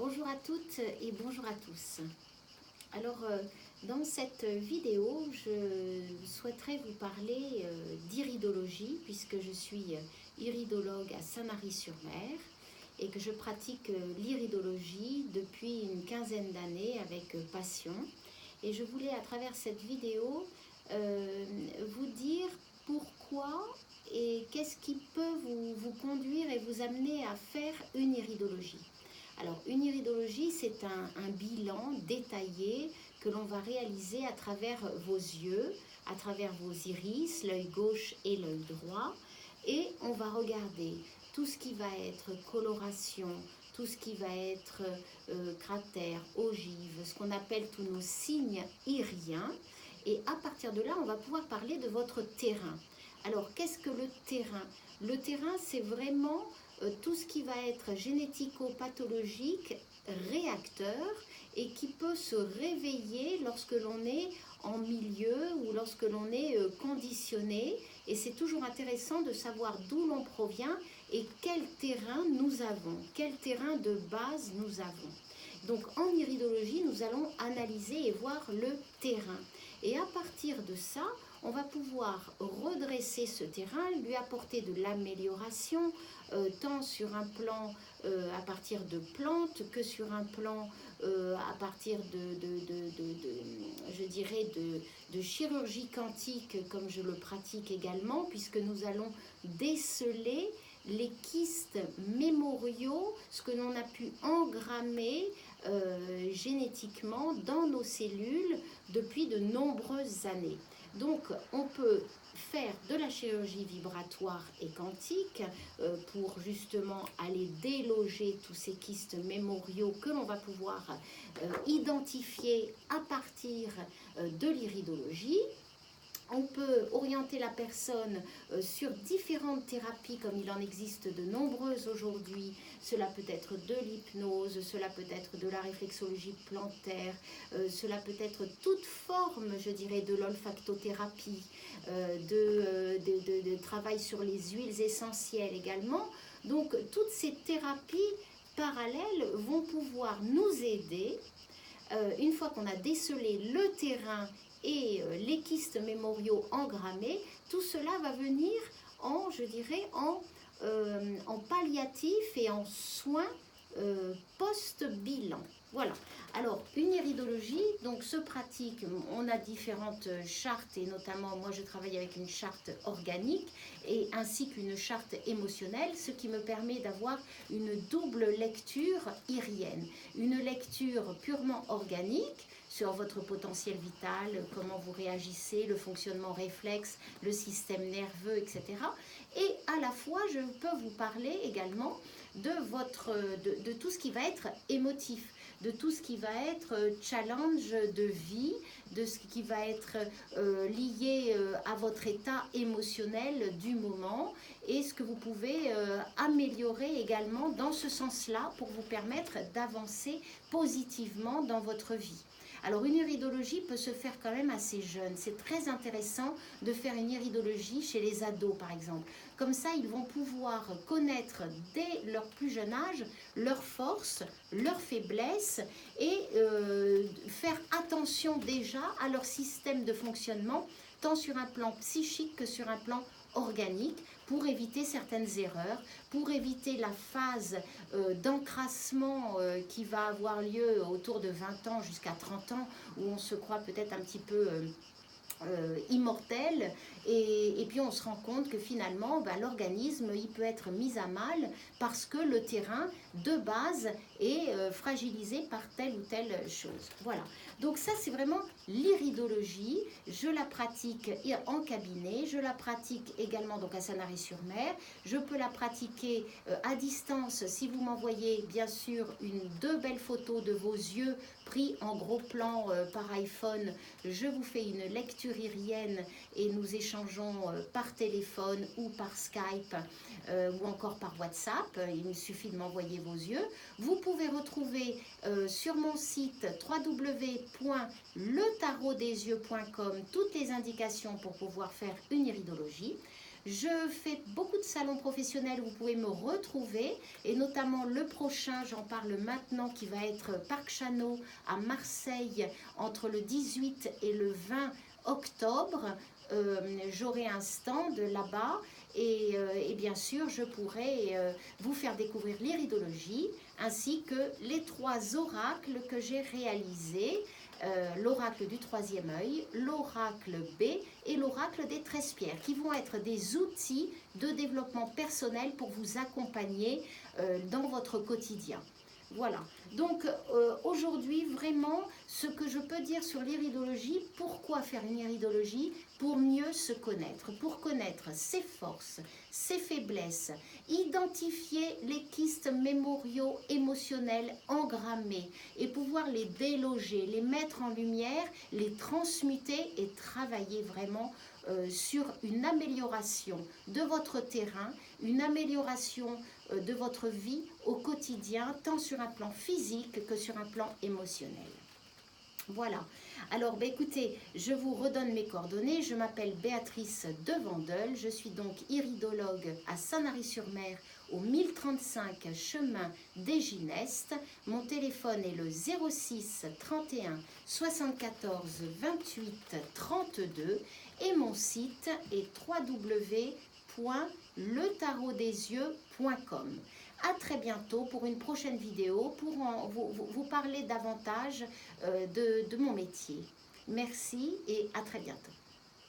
Bonjour à toutes et bonjour à tous. Alors, dans cette vidéo, je souhaiterais vous parler d'iridologie, puisque je suis iridologue à Sanary-sur-Mer et que je pratique l'iridologie depuis une quinzaine d'années avec passion. Et je voulais, à travers cette vidéo, vous dire pourquoi et qu'est-ce qui peut vous conduire et vous amener à faire une iridologie. Alors, une iridologie, c'est un bilan détaillé que l'on va réaliser à travers vos yeux, à travers vos iris, l'œil gauche et l'œil droit. Et on va regarder tout ce qui va être coloration, tout ce qui va être cratère, ogive, ce qu'on appelle tous nos signes iriens. Et à partir de là, on va pouvoir parler de votre terrain. Alors, qu'est-ce que le terrain? Le terrain, c'est vraiment tout ce qui va être génético-pathologique, réacteur, et qui peut se réveiller lorsque l'on est en milieu ou lorsque l'on est conditionné. Et c'est toujours intéressant de savoir d'où l'on provient et quel terrain nous avons, quel terrain de base nous avons. Donc en iridologie, nous allons analyser et voir le terrain. Et à partir de ça, on va pouvoir redresser ce terrain, lui apporter de l'amélioration, tant sur un plan à partir de plantes que sur un plan à partir je dirais de chirurgie quantique, comme je le pratique également, puisque nous allons déceler les kystes mémoriaux, ce que l'on a pu engrammer génétiquement dans nos cellules depuis de nombreuses années. Donc, on peut faire de la chirurgie vibratoire et quantique pour justement aller déloger tous ces kystes mémoriaux que l'on va pouvoir identifier à partir de l'iridologie. On peut orienter la personne sur différentes thérapies, comme il en existe de nombreuses aujourd'hui. Cela peut être de l'hypnose, cela peut être de la réflexologie plantaire, cela peut être toute forme, je dirais, de l'olfactothérapie, de travail sur les huiles essentielles également. Donc, toutes ces thérapies parallèles vont pouvoir nous aider, une fois qu'on a décelé le terrain et les kystes mémoriaux engrammés, tout cela va venir je dirais, en palliatif et en soins post-bilan. Voilà. Alors, une iridologie donc, se pratique, on a différentes chartes, et notamment, moi je travaille avec une charte organique, et ainsi qu'une charte émotionnelle, ce qui me permet d'avoir une double lecture irienne. Une lecture purement organique, sur votre potentiel vital, comment vous réagissez, le fonctionnement réflexe, le système nerveux, etc. Et à la fois, je peux vous parler également de tout ce qui va être émotif, de tout ce qui va être challenge de vie, de ce qui va être lié à votre état émotionnel du moment et ce que vous pouvez améliorer également dans ce sens-là pour vous permettre d'avancer positivement dans votre vie. Alors une iridologie peut se faire quand même assez jeune. C'est très intéressant de faire une iridologie chez les ados par exemple. Comme ça, ils vont pouvoir connaître dès leur plus jeune âge leurs forces, leurs faiblesses et faire attention déjà à leur système de fonctionnement, tant sur un plan psychique que sur un plan organique, pour éviter certaines erreurs, pour éviter la phase d'encrassement qui va avoir lieu autour de 20 ans jusqu'à 30 ans, où on se croit peut-être un petit peu immortel, et puis on se rend compte que finalement l'organisme il peut être mis à mal parce que le terrain de base est fragilisé par telle ou telle chose. Voilà, donc ça c'est vraiment l'iridologie. Je la pratique en cabinet, je la pratique également donc à Sanary-sur-Mer. Je peux la pratiquer à distance si vous m'envoyez bien sûr deux belles photos de vos yeux pris en gros plan par iPhone. Je vous fais une lecture irienne et nous échangeons par téléphone ou par Skype ou encore par WhatsApp. Il me suffit de m'envoyer vos yeux. Vous pouvez retrouver sur mon site www.letarotdesyeux.com toutes les indications pour pouvoir faire une iridologie. Je fais beaucoup de salons professionnels où vous pouvez me retrouver, et notamment le prochain, j'en parle maintenant, qui va être Parc Chano à Marseille entre le 18 et le 20 octobre. J'aurai un stand là-bas et bien sûr je pourrai vous faire découvrir l'iridologie ainsi que les 3 oracles que j'ai réalisés, l'oracle du 3e œil, l'oracle B et l'oracle des 13 pierres, qui vont être des outils de développement personnel pour vous accompagner dans votre quotidien. Voilà, donc aujourd'hui vraiment ce que je peux dire sur l'iridologie, pourquoi faire une iridologie? Pour mieux se connaître, pour connaître ses forces, ses faiblesses, identifier les kystes mémoriaux émotionnels engrammés et pouvoir les déloger, les mettre en lumière, les transmuter et travailler vraiment sur une amélioration de votre terrain, une amélioration de votre vie au quotidien, tant sur un plan physique que sur un plan émotionnel. Voilà, alors écoutez, je vous redonne mes coordonnées. Je m'appelle Béatrice de Vendel, je suis donc iridologue à Sanary-sur-Mer au 1035 chemin des Gineste. Mon téléphone est le 06 31 74 28 32 et mon site est www.letarotdesyeux.com. À très bientôt pour une prochaine vidéo pour vous parler davantage de mon métier. Merci et à très bientôt.